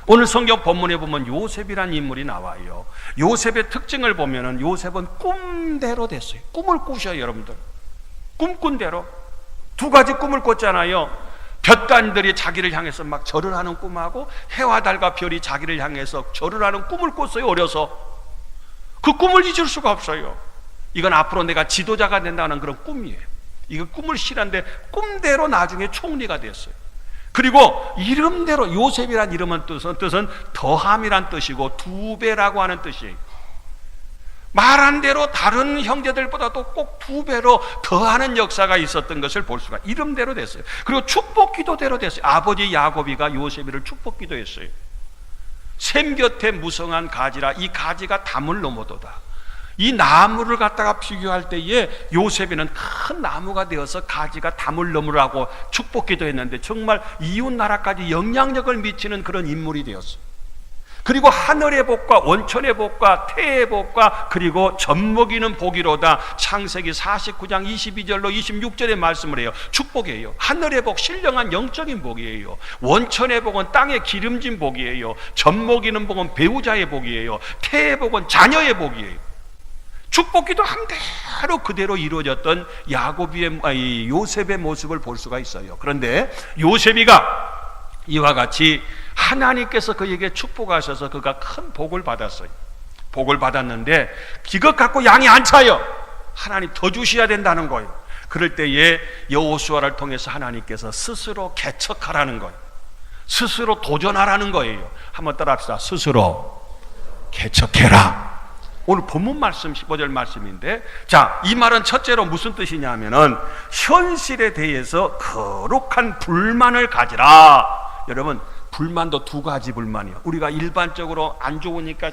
오늘 성경 본문에 보면 요셉이라는 인물이 나와요. 요셉의 특징을 보면은 요셉은 꿈대로 됐어요. 꿈을 꾸셔요, 여러분들. 꿈꾼 대로. 두 가지 꿈을 꿨잖아요. 볕간들이 자기를 향해서 막 절을 하는 꿈하고 해와 달과 별이 자기를 향해서 절을 하는 꿈을 꿨어요, 어려서. 그 꿈을 잊을 수가 없어요. 이건 앞으로 내가 지도자가 된다는 그런 꿈이에요. 이거 꿈을 실한데 꿈대로 나중에 총리가 됐어요. 그리고 이름대로, 요셉이란 이름은 뜻은 더함이란 뜻이고 두 배라고 하는 뜻이에요. 말한 대로 다른 형제들보다도 꼭 두 배로 더하는 역사가 있었던 것을 볼 수가, 이름대로 됐어요. 그리고 축복기도대로 됐어요. 아버지 야곱이가 요셉이를 축복기도했어요. 샘 곁에 무성한 가지라, 이 가지가 담을 넘어도다. 이 나무를 갖다가 비교할 때에 요셉이는 큰 나무가 되어서 가지가 담을 넘으라고 축복기도했는데 정말 이웃 나라까지 영향력을 미치는 그런 인물이 되었어요. 그리고 하늘의 복과 원천의 복과 태의 복과 그리고 젖먹이는 복이로다. 창세기 49장 22절로 26절의 말씀을 해요. 축복이에요. 하늘의 복, 신령한 영적인 복이에요. 원천의 복은 땅에 기름진 복이에요. 젖먹이는 복은 배우자의 복이에요. 태의 복은 자녀의 복이에요. 축복기도 한 대로 그대로 이루어졌던 요셉의 모습을 볼 수가 있어요. 그런데 요셉이가 이와 같이 하나님께서 그에게 축복하셔서 그가 큰 복을 받았어요. 복을 받았는데 이것 갖고 양이 안 차요. 하나님 더 주셔야 된다는 거예요. 그럴 때에 여호수아를 통해서 하나님께서 스스로 개척하라는 거예요. 스스로 도전하라는 거예요. 한번 따라합시다. 스스로 개척해라. 오늘 본문 말씀 15절 말씀인데, 자, 이 말은 첫째로 무슨 뜻이냐면은 현실에 대해서 거룩한 불만을 가지라. 여러분, 불만도 두 가지 불만이요. 우리가 일반적으로 안 좋으니까,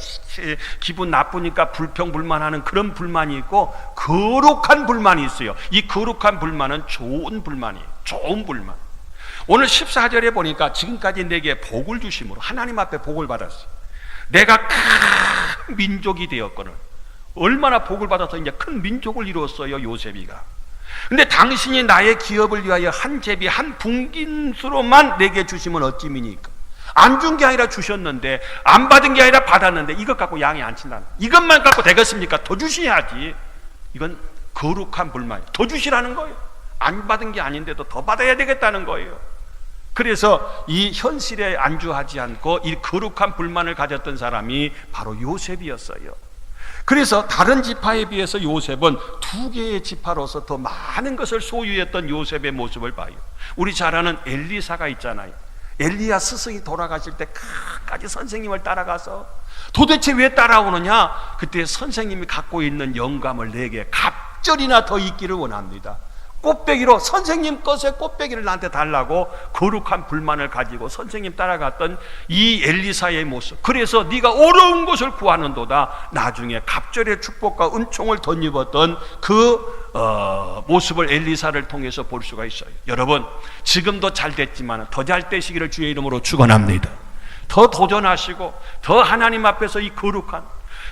기분 나쁘니까 불평불만하는 그런 불만이 있고, 거룩한 불만이 있어요. 이 거룩한 불만은 좋은 불만이에요. 좋은 불만. 오늘 14절에 보니까 지금까지 내게 복을 주심으로 하나님 앞에 복을 받았어요. 내가 큰 민족이 되었거늘. 얼마나 복을 받아서 이제 큰 민족을 이루었어요, 요셉이가. 근데 당신이 나의 기업을 위하여 한 제비 한 분긴수로만 내게 주시면 어찌미니까. 안 준 게 아니라 주셨는데, 안 받은 게 아니라 받았는데 이것 갖고 양이 안 친다는, 이것만 갖고 되겠습니까? 더 주셔야지. 이건 거룩한 불만. 더 주시라는 거예요. 안 받은 게 아닌데도 더 받아야 되겠다는 거예요. 그래서 이 현실에 안주하지 않고 이 거룩한 불만을 가졌던 사람이 바로 요셉이었어요. 그래서 다른 지파에 비해서 요셉은 두 개의 지파로서 더 많은 것을 소유했던 요셉의 모습을 봐요. 우리 잘 아는 엘리사가 있잖아요. 엘리야 스승이 돌아가실 때 끝까지 선생님을 따라가서, 도대체 왜 따라오느냐? 그때 선생님이 갖고 있는 영감을 내게 갑절이나 더 있기를 원합니다. 꽃배기로, 선생님 것의 꽃배기를 나한테 달라고 거룩한 불만을 가지고 선생님 따라갔던 이 엘리사의 모습. 그래서 네가 어려운 것을 구하는도다. 나중에 갑절의 축복과 은총을 덧입었던 그 모습을 엘리사를 통해서 볼 수가 있어요. 여러분, 지금도 잘 됐지만 더 잘 되시기를 주의 이름으로 축원합니다. 더 도전하시고 더 하나님 앞에서 이 거룩한,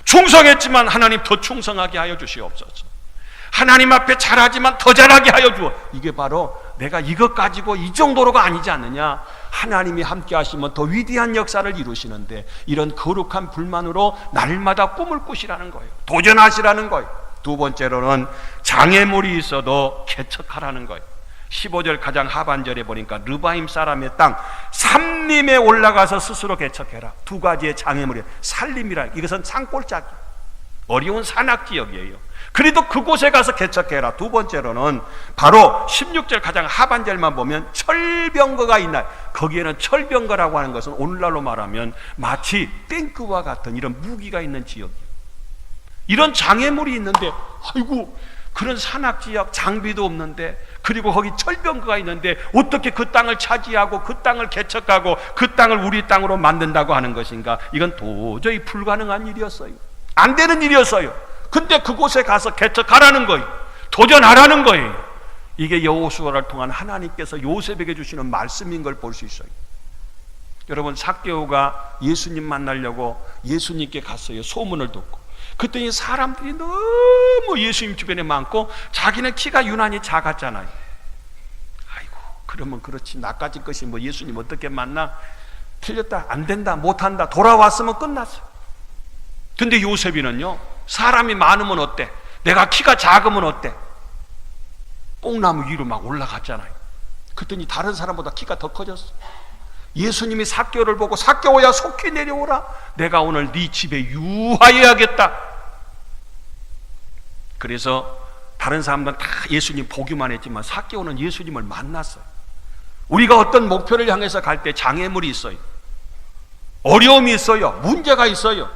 충성했지만 하나님 더 충성하게 하여 주시옵소서. 하나님 앞에 잘하지만 더 잘하게 하여 주어. 이게 바로 내가 이것 가지고 이 정도로가 아니지 않느냐. 하나님이 함께 하시면 더 위대한 역사를 이루시는데, 이런 거룩한 불만으로 날마다 꿈을 꾸시라는 거예요. 도전하시라는 거예요. 두 번째로는 장애물이 있어도 개척하라는 거예요. 15절 가장 하반절에 보니까 르바임 사람의 땅 산림에 올라가서 스스로 개척해라. 두 가지의 장애물이, 산림이라, 이것은 산골짜기, 어려운 산악지역이에요. 그래도 그곳에 가서 개척해라. 두 번째로는 바로 16절 가장 하반절만 보면 철병거가 있나요? 거기에는 철병거라고 하는 것은 오늘날로 말하면 마치 탱크와 같은 이런 무기가 있는 지역이에요. 이런 장애물이 있는데, 아이고, 그런 산악지역, 장비도 없는데, 그리고 거기 철병거가 있는데 어떻게 그 땅을 차지하고 그 땅을 개척하고 그 땅을 우리 땅으로 만든다고 하는 것인가? 이건 도저히 불가능한 일이었어요. 안 되는 일이었어요. 근데 그곳에 가서 개척하라는 거예요. 도전하라는 거예요. 이게 여호수아를 통한 하나님께서 요셉에게 주시는 말씀인 걸 볼 수 있어요. 여러분, 삭개오가 예수님 만나려고 예수님께 갔어요. 소문을 듣고. 그랬더니 사람들이 너무 예수님 주변에 많고 자기는 키가 유난히 작았잖아요. 아이고, 그러면 그렇지, 나까지 것이 뭐 예수님 어떻게 만나? 틀렸다, 안 된다, 못한다, 돌아왔으면 끝났어. 근데 요셉이는요, 사람이 많으면 어때? 내가 키가 작으면 어때? 뽕나무 위로 막 올라갔잖아요. 그랬더니 다른 사람보다 키가 더 커졌어. 예수님이 삭개오를 보고 삭개오야 속히 내려오라, 내가 오늘 네 집에 유하여야겠다. 그래서 다른 사람들은 다 예수님 보기만 했지만 삭개오는 예수님을 만났어요. 우리가 어떤 목표를 향해서 갈 때 장애물이 있어요. 어려움이 있어요. 문제가 있어요.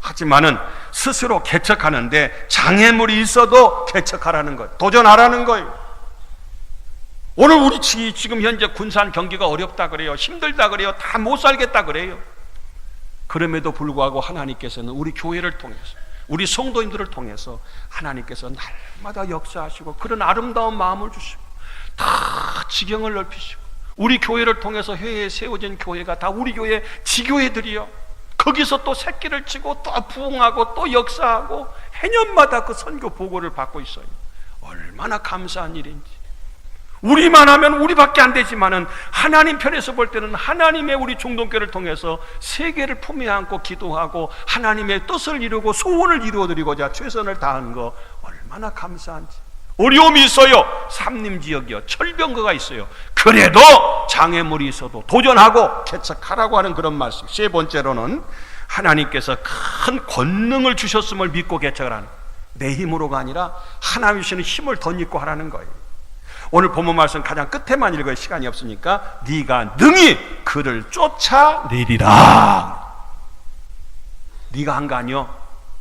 하지만은 스스로 개척하는데 장애물이 있어도 개척하라는 거예요. 도전하라는 거예요. 오늘 우리 지금 현재 군산 경기가 어렵다 그래요. 힘들다 그래요. 다 못 살겠다 그래요. 그럼에도 불구하고 하나님께서는 우리 교회를 통해서, 우리 성도님들을 통해서 하나님께서 날마다 역사하시고 그런 아름다운 마음을 주시고 다 지경을 넓히시고, 우리 교회를 통해서 회에 세워진 교회가 다 우리 교회 지교회들이요, 거기서 또 새끼를 치고 또 부흥하고 또 역사하고 해년마다 그 선교 보고를 받고 있어요. 얼마나 감사한 일인지. 우리만 하면 우리밖에 안 되지만은 하나님 편에서 볼 때는 하나님의 우리 중동교를 통해서 세계를 품에 안고 기도하고 하나님의 뜻을 이루고 소원을 이루어드리고자 최선을 다한 거 얼마나 감사한지. 어려움이 있어요. 삼림지역이요, 철병거가 있어요. 그래도 장애물이 있어도 도전하고 개척하라고 하는 그런 말씀. 세 번째로는 하나님께서 큰 권능을 주셨음을 믿고 개척을 하는, 내 힘으로가 아니라 하나님 주시는 힘을 덧입고 하라는 거예요. 오늘 본문 말씀 가장 끝에만 읽어야 시간이 없으니까 네가 능히 그를 쫓아내리라. 네가 한 거 아니요,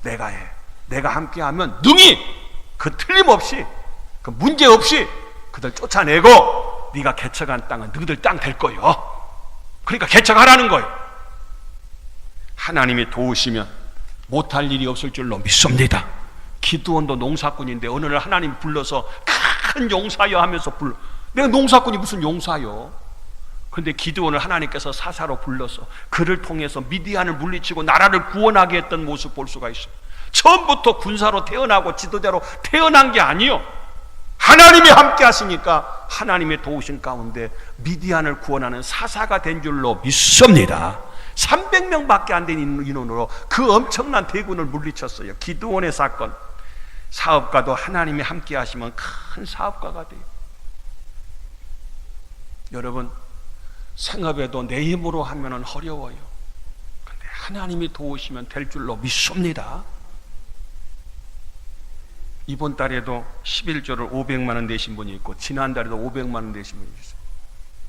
내가 해. 내가 함께하면 능히, 그 틀림없이, 그 문제없이 그들 쫓아내고 네가 개척한 땅은 너희들 땅 될 거예요. 그러니까 개척하라는 거예요. 하나님이 도우시면 못할 일이 없을 줄로 믿습니다. 기드온도 농사꾼인데 어느 날 하나님 불러서 큰 용사여 하면서 내가 농사꾼이 무슨 용사요? 그런데 기드온을 하나님께서 사사로 불러서 그를 통해서 미디안을 물리치고 나라를 구원하게 했던 모습 볼 수가 있어요. 처음부터 군사로 태어나고 지도자로 태어난 게 아니요, 하나님이 함께 하시니까 하나님의 도우신 가운데 미디안을 구원하는 사사가 된 줄로 믿습니다. 300명밖에 안 된 인원으로 그 엄청난 대군을 물리쳤어요. 기드온의 사건. 사업가도 하나님이 함께 하시면 큰 사업가가 돼요. 여러분, 생업에도 내 힘으로 하면은 어려워요. 근데 하나님이 도우시면 될 줄로 믿습니다. 이번 달에도 11조를 500만 원 내신 분이 있고 지난달에도 500만 원 내신 분이 있어요.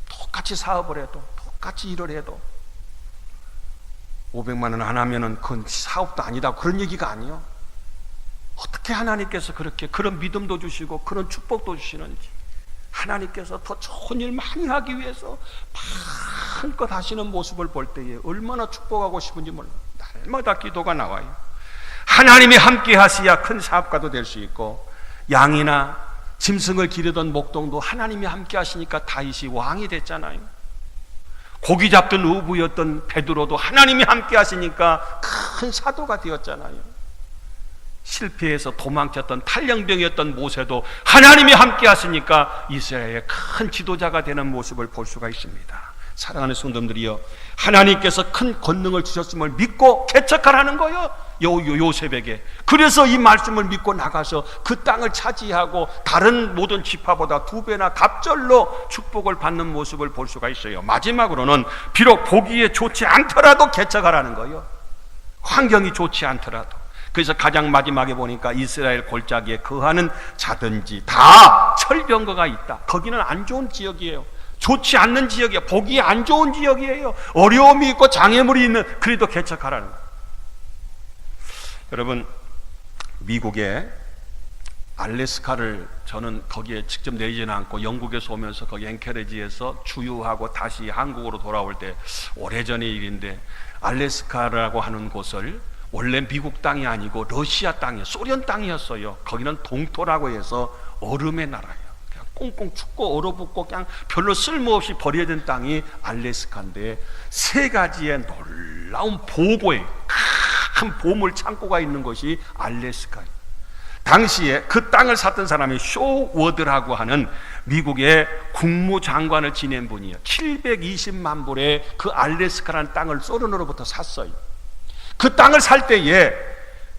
똑같이 사업을 해도, 똑같이 일을 해도 500만 원 안 하면은 그건 사업도 아니다, 그런 얘기가 아니에요. 어떻게 하나님께서 그렇게 그런 믿음도 주시고 그런 축복도 주시는지, 하나님께서 더 좋은 일 많이 하기 위해서 마음껏 하시는 모습을 볼 때에 얼마나 축복하고 싶은지 몰라요. 날마다 기도가 나와요. 하나님이 함께 하셔야 큰 사업가도 될 수 있고, 양이나 짐승을 기르던 목동도 하나님이 함께 하시니까 다윗이 왕이 됐잖아요. 고기 잡던 어부였던 베드로도 하나님이 함께 하시니까 큰 사도가 되었잖아요. 실패해서 도망쳤던 탈령병이었던 모세도 하나님이 함께 하시니까 이스라엘의 큰 지도자가 되는 모습을 볼 수가 있습니다. 사랑하는 성도님들이여, 하나님께서 큰 권능을 주셨음을 믿고 개척하라는 거예요, 요셉에게. 그래서 이 말씀을 믿고 나가서 그 땅을 차지하고 다른 모든 지파보다 2배나 갑절로 축복을 받는 모습을 볼 수가 있어요. 마지막으로는 비록 보기에 좋지 않더라도 개척하라는 거예요. 환경이 좋지 않더라도. 그래서 가장 마지막에 보니까 이스라엘 골짜기에 거하는 자든지 다 철병거가 있다. 거기는 안 좋은 지역이에요. 좋지 않는 지역이에요. 보기에 안 좋은 지역이에요. 어려움이 있고 장애물이 있는, 그래도 개척하라는 거예요. 여러분, 미국의 알래스카를 저는 거기에 직접 내리지는 않고 영국에서 오면서 거기 앵커리지에서 주유하고 다시 한국으로 돌아올 때 오래전의 일인데, 알래스카라고 하는 곳을 원래 미국 땅이 아니고 러시아 땅이에요. 소련 땅이었어요. 거기는 동토라고 해서 얼음의 나라예요. 그냥 꽁꽁 춥고 얼어붙고 그냥 별로 쓸모없이 버려진 땅이 알래스카인데, 3가지의 놀라운 보고에 큰 보물 창고가 있는 것이 알래스카예요. 당시에 그 땅을 샀던 사람이 쇼워드라고 하는 미국의 국무장관을 지낸 분이에요. 720만 불에 그 알래스카라는 땅을 소련으로부터 샀어요. 그 땅을 살 때에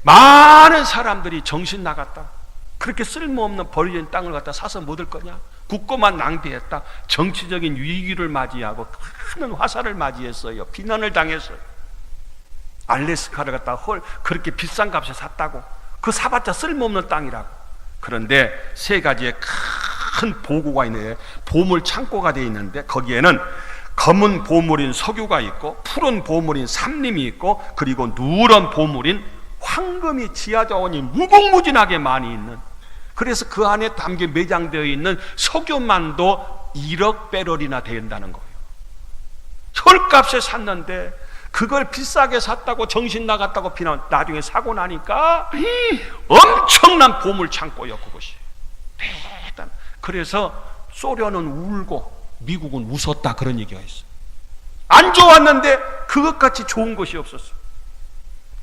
많은 사람들이 정신 나갔다. 그렇게 쓸모없는 버려진 땅을 갖다 사서 뭐 될 거냐? 국고만 낭비했다. 정치적인 위기를 맞이하고 큰 화살을 맞이했어요. 비난을 당했어요. 알래스카를 갖다 그렇게 비싼 값에 샀다고. 그 사봤자 쓸모없는 땅이라고. 그런데 세 가지의 큰 보고가 있는데, 보물 창고가 되어 있는데 거기에는 검은 보물인 석유가 있고 푸른 보물인 삼림이 있고 그리고 누런 보물인 황금이 지하 자원이 무궁무진하게 많이 있는, 그래서 그 안에 담겨 매장되어 있는 석유만도 1억 배럴이나 된다는 거예요. 헐값에 샀는데 그걸 비싸게 샀다고 정신 나갔다고 비난, 나중에 사고 나니까 엄청난 보물 창고요 그것이. 대단. 그래서 소련은 울고 미국은 웃었다, 그런 얘기가 있어요. 안 좋았는데 그것같이 좋은 것이 없었어.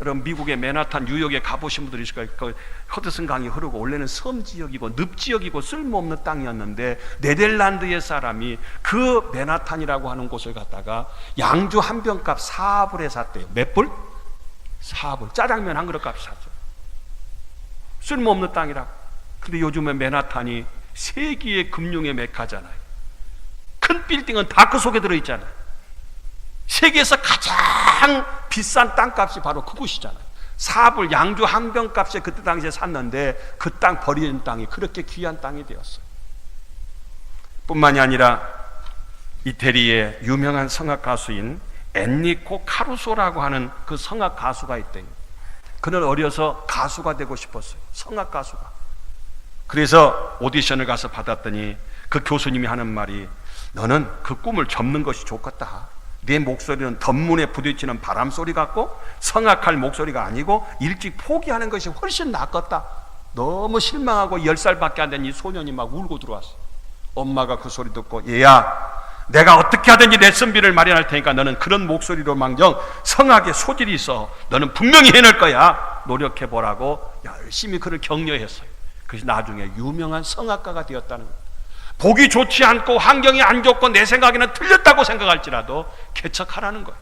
여러분, 미국의 맨하탄, 뉴욕에 가보신 분들이 있을 거예요. 그 허드슨 강이 흐르고 원래는 섬지역이고 늪지역이고 쓸모없는 땅이었는데 네덜란드의 사람이 그 맨하탄이라고 하는 곳을 갖다가 양주 한 병값 4불에 샀대요. 몇 불? 4불. 짜장면 한 그릇 값 샀죠. 쓸모없는 땅이라고. 근데 요즘에 맨하탄이 세계의 금융의 메카잖아요. 큰 빌딩은 다 그 속에 들어있잖아요. 세계에서 가장 비싼 땅값이 바로 그곳이잖아요. 4불, 양주 한 병 값에 그때 당시에 샀는데 그 땅, 버리는 땅이 그렇게 귀한 땅이 되었어요. 뿐만이 아니라 이태리의 유명한 성악 가수인 엔리코 카루소라고 하는 그 성악 가수가 있대요. 그는 어려서 가수가 되고 싶었어요. 성악 가수가. 그래서 오디션을 가서 받았더니 그 교수님이 하는 말이, 너는 그 꿈을 접는 것이 좋겠다. 내 목소리는 덧문에 부딪히는 바람소리 같고 성악할 목소리가 아니고 일찍 포기하는 것이 훨씬 낫겠다. 너무 실망하고 10살밖에 안 된 이 소년이 막 울고 들어왔어. 엄마가 그 소리 듣고, 얘야, 내가 어떻게 하든지 레슨비를 마련할 테니까 너는 그런 목소리로 망정 성악에 소질이 있어. 너는 분명히 해낼 거야. 노력해보라고 열심히 그를 격려했어요. 그래서 나중에 유명한 성악가가 되었다는 거예요. 보기 좋지 않고 환경이 안 좋고 내 생각에는 틀렸다고 생각할지라도 개척하라는 거예요.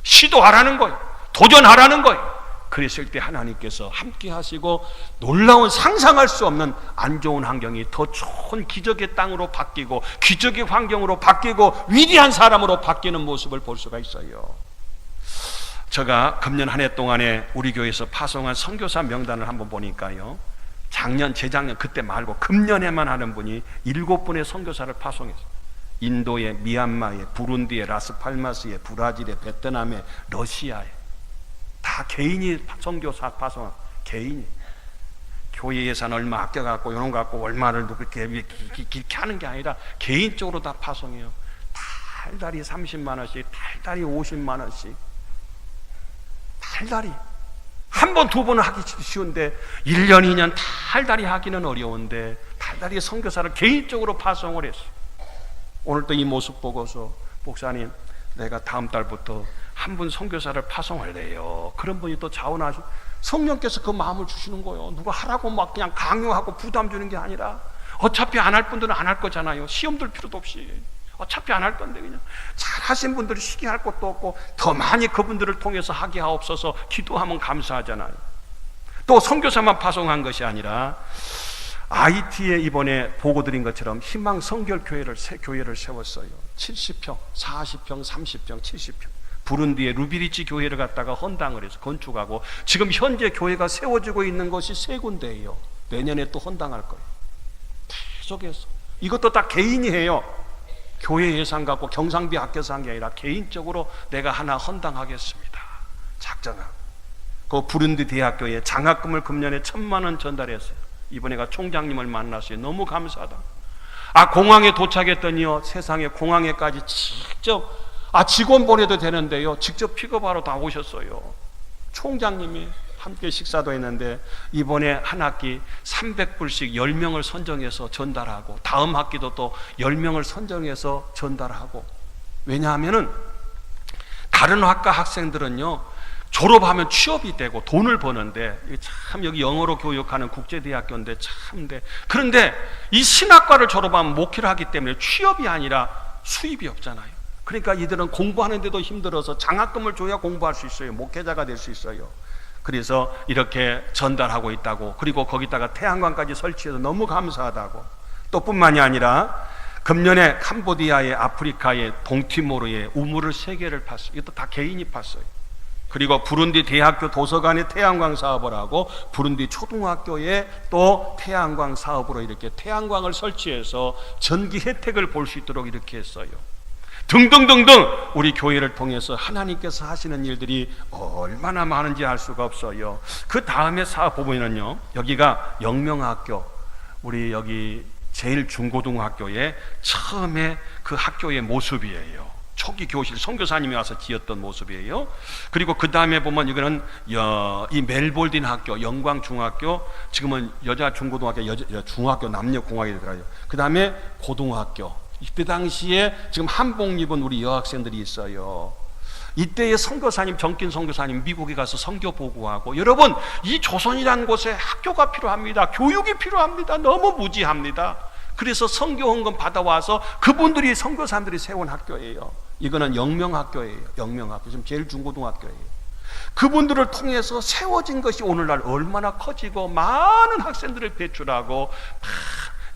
시도하라는 거예요. 도전하라는 거예요. 그랬을 때 하나님께서 함께 하시고 놀라운, 상상할 수 없는 안 좋은 환경이 더 좋은 기적의 땅으로 바뀌고 기적의 환경으로 바뀌고 위대한 사람으로 바뀌는 모습을 볼 수가 있어요. 제가 금년 한 해 동안에 우리 교회에서 파송한 선교사 명단을 한번 보니까요, 작년, 재작년, 그때 말고 금년에만 하는 분이 7분의 선교사를 파송했어요. 인도에, 미얀마에, 부룬디에, 라스팔마스에, 브라질에, 베트남에, 러시아에. 다 개인이 선교사 파송한, 개인이. 교회 예산 얼마 아껴갖고 이런 거 갖고 얼마를 그렇게 하는 게 아니라 개인적으로 다 파송해요. 달달이 30만 원씩, 달달이 50만 원씩. 달달이. 한 번, 두 번은 하기 쉬운데 1년, 2년 달달이 하기는 어려운데 달달이 선교사를 개인적으로 파송을 했어요. 오늘 또 이 모습 보고서, 목사님, 내가 다음 달부터 한 분 선교사를 파송할래요. 그런 분이 또 자원하시고, 성령께서 그 마음을 주시는 거예요. 누가 하라고 막 그냥 강요하고 부담 주는 게 아니라, 어차피 안 할 분들은 안 할 거잖아요. 시험 들 필요도 없이. 어차피 안 할 건데 그냥 잘하신 분들이 쉬게 할 것도 없고 더 많이 그분들을 통해서 하게 하옵소서 기도하면 감사하잖아요. 또 선교사만 파송한 것이 아니라 IT에 이번에 보고 드린 것처럼 희망 성결교회를, 새 교회를 세웠어요. 70평, 40평, 30평, 70평. 부룬디의 루비리치 교회를 갖다가 헌당을 해서 건축하고 지금 현재 교회가 세워지고 있는 것이 3군데예요. 내년에 또 헌당할 거예요. 계속해서. 이것도 다 개인이 해요. 교회 예산 갖고 경상비 아껴서 한 게 아니라 개인적으로 내가 하나 헌당하겠습니다. 작정하고. 그 부룬디 대학교에 장학금을 금년에 1,000만 원 전달했어요. 이번에가 총장님을 만났어요. 너무 감사하다. 공항에 도착했더니요, 세상에 공항에까지 직접, 직원 보내도 되는데요, 직접 픽업하러 다 오셨어요. 총장님이 함께 식사도 했는데 이번에 한 학기 300불씩 10명을 선정해서 전달하고 다음 학기도 또 10명을 선정해서 전달하고. 왜냐하면은 다른 학과 학생들은요, 졸업하면 취업이 되고 돈을 버는데, 참 여기 영어로 교육하는 국제대학교인데 참인데, 그런데 이 신학과를 졸업하면 목회를 하기 때문에 취업이 아니라 수입이 없잖아요. 그러니까 이들은 공부하는데도 힘들어서 장학금을 줘야 공부할 수 있어요. 목회자가 될 수 있어요. 그래서 이렇게 전달하고 있다고. 그리고 거기다가 태양광까지 설치해서 너무 감사하다고. 또 뿐만이 아니라 금년에 캄보디아에, 아프리카에, 동티모르에 우물을 3개를 팠어요. 이것도 다 개인이 팠어요. 그리고 부룬디 대학교 도서관에 태양광 사업을 하고, 부룬디 초등학교에 또 태양광 사업으로 이렇게 태양광을 설치해서 전기 혜택을 볼 수 있도록 이렇게 했어요. 등등등등 우리 교회를 통해서 하나님께서 하시는 일들이 얼마나 많은지 알 수가 없어요. 그 다음에 사업 보면은요, 여기가 영명학교, 우리 여기 제일 중고등학교의 처음에 그 학교의 모습이에요. 초기 교실 선교사님이 와서 지었던 모습이에요. 그리고 그 다음에 보면 이거는 이 멜볼딘 학교, 영광중학교, 지금은 여자 중고등학교, 중학교 남녀공학이 되더라고요. 그 다음에 고등학교. 이때 당시에 지금 한복 입은 우리 여학생들이 있어요. 이때의 선교사님, 정긴 선교사님 미국에 가서 선교 보고하고, 여러분 이 조선이라는 곳에 학교가 필요합니다. 교육이 필요합니다. 너무 무지합니다. 그래서 선교 헌금 받아와서 그분들이 선교사님들이 세운 학교예요. 이거는 영명학교예요. 영명학교, 지금 제일 중고등학교예요. 그분들을 통해서 세워진 것이 오늘날 얼마나 커지고 많은 학생들을 배출하고,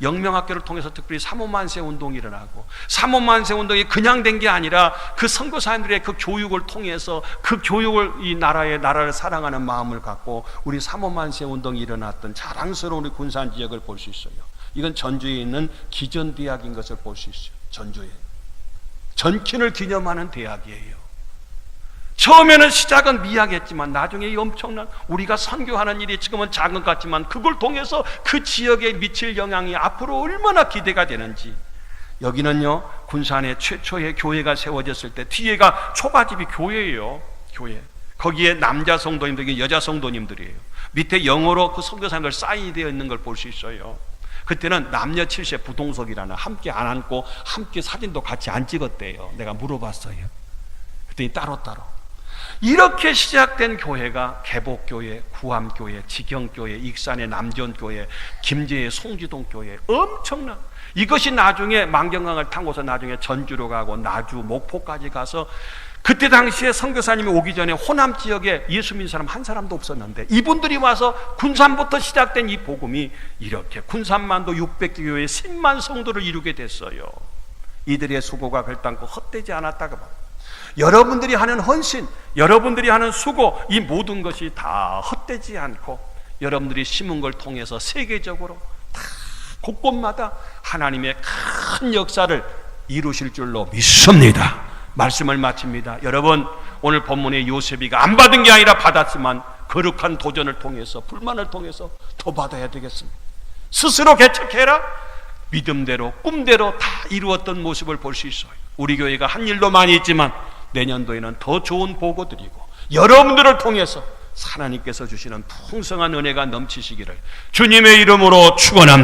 영명학교를 통해서 특별히 사모만세 운동이 일어나고, 사모만세 운동이 그냥 된 게 아니라 그 선교사님들의 그 교육을 통해서 그 교육을 이 나라를 사랑하는 마음을 갖고 우리 사모만세 운동이 일어났던 자랑스러운 우리 군산 지역을 볼 수 있어요. 이건 전주에 있는 기전대학인 것을 볼 수 있어요. 전주에 전킨을 기념하는 대학이에요. 처음에는 시작은 미약했지만 나중에 이 엄청난, 우리가 선교하는 일이 지금은 작은 것 같지만 그걸 통해서 그 지역에 미칠 영향이 앞으로 얼마나 기대가 되는지. 여기는요, 군산의 최초의 교회가 세워졌을 때 뒤에가 초가집이 교회예요. 교회. 거기에 남자 성도님들, 여자 성도님들이에요. 밑에 영어로 그 선교사님들 사인이 되어 있는 걸 볼 수 있어요. 그때는 남녀 7세 부동석이라는, 함께 안 앉고 함께 사진도 같이 안 찍었대요. 내가 물어봤어요. 그랬더니 따로따로. 이렇게 시작된 교회가 개복교회, 구암교회, 지경교회, 익산의 남전교회, 김제의 송지동교회, 엄청난, 이것이 나중에 만경강을 타고서 나중에 전주로 가고 나주, 목포까지 가서, 그때 당시에 선교사님이 오기 전에 호남 지역에 예수 믿는 사람 한 사람도 없었는데 이분들이 와서 군산부터 시작된 이 복음이 이렇게 군산만도 600개 교회의 10만 성도를 이루게 됐어요. 이들의 수고가 결단코 헛되지 않았다고 봐. 여러분들이 하는 헌신, 여러분들이 하는 수고, 이 모든 것이 다 헛되지 않고 여러분들이 심은 걸 통해서 세계적으로 다 곳곳마다 하나님의 큰 역사를 이루실 줄로 믿습니다. 말씀을 마칩니다. 여러분, 오늘 본문의 요셉이가 안 받은 게 아니라 받았지만 거룩한 도전을 통해서, 불만을 통해서 더 받아야 되겠습니다. 스스로 개척해라. 믿음대로, 꿈대로 다 이루었던 모습을 볼 수 있어요. 우리 교회가 한 일도 많이 있지만 내년도에는 더 좋은 보고 드리고 여러분들을 통해서 하나님께서 주시는 풍성한 은혜가 넘치시기를 주님의 이름으로 축원합니다.